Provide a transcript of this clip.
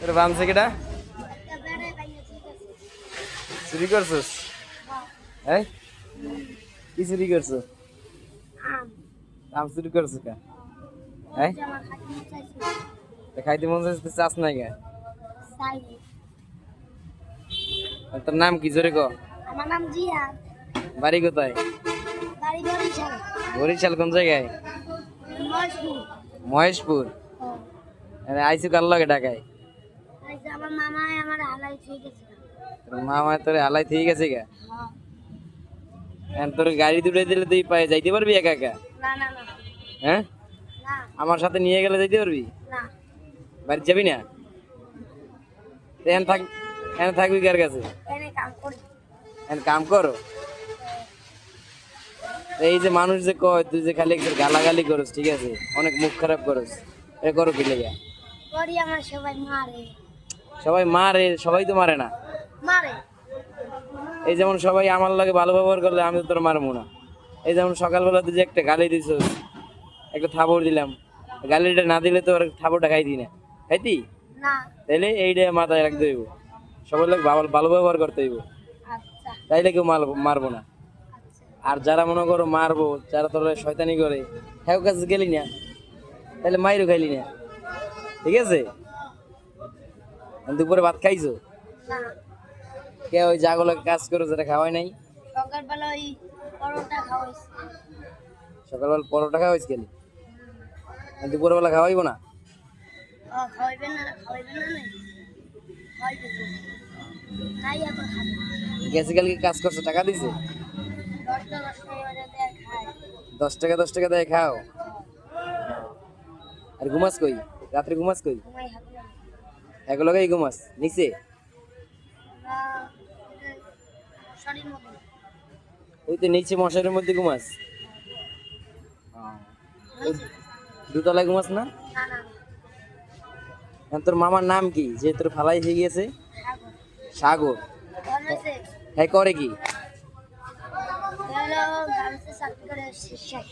তোর বানছে কেটা চুরি করছিস? হ্যাঁ, কি চুরি করছো? আম চুরি করছো কা? হ্যাঁ, খাইতে মন চাইছে, চাস নাই কে? তোর নাম কি জোরে ক? আমার নাম জিয়াদ। বাড়ি কোথায়? বাড়ি বরিশাল। বরিশাল কোন জায়গায়? মহেশপুর। মহেশপুর। আইসু কার লগে ঢাকায়? আমার মামাই আমার হালাই ঠিক আছে। তোর মামা তোর হালাই ঠিক আছে গা? তোর গাড়ি দুটো দিলে তুই পায়ে যাইতে পারবি একা একা? না না না হ্যাঁ, না আমার সাথে নিয়ে গেলে যাইতে পারবি? না। বাড়ি যাবি না? এখানে থাক, এখানে থাকবি কার কাছে? এনে কাম করি। এখানে কাম করো? এই যে মানুষ যে কয় তুই যে খালি একটু গালাগালি করস, ঠিক আছে, অনেক মুখ খারাপ করস, এ করো কি লেগে? করি আমার সবাই মারে। সবাই মারে? সবাই তো মারে না। মারে। এই যেমন সবাই আমার লাগে ভালো ব্যবহার করলে আমি তো তোর মারবো না। এই যেমন সকালবেলা তুই যে একটা গালি দিছ, একটা থাপড় দিলাম, গালিটা না দিলে তো আর থাপড়টা খাইতি না, খাইতি? না। তাইলে এইটা মাথায় রাখতে হইব, সবার লোক ভালো ব্যবহার করতে হইব, আচ্ছা তাইলে কেউ মারবো না। আর যারা মনে করো মারবো, যারা তোর শয়তানি করে, হ্যাঁ কাছে গেলি না, তাহলে মাইরও খাইলি না, ঠিক আছে? দুপুরে ভাত খাইছো? না। কে ওই জাগলো কাজ করে যেটা খাওয়াই নাই? সকালবেলা ওই পরোটা খাওয়াইছি। সকালবেলা পরোটা খাওয়াইছ গেলি, দুপুরে বেলা খাওয়াইবো না? খাওয়াইবে না, খাওয়াইবে না নাই খাওয়াইবে তো। তাই এখন খাবে। গেছে কালকে কাজ করছো, টাকা দিছে? 10 টাকা করে দেয় খায়। 10 টাকা দেয় খাও? আর ঘুমাস কই? রাত্রে ঘুমাস কই? ঘুমাই হাতে না। একলগেই ঘুমাস নিচে? শরীর মতো ওই তো নিচে মশারির মধ্যে ঘুমাস? দুতলায় ঘুমাস না? না না তোর মামার নাম কি যে তোর ফালাই হয়ে গিয়েছে? সাগর। সাগর। হয়েছে হ্যাঁ, করে কি? হলো গার্লসে চাকরি করে শেষ।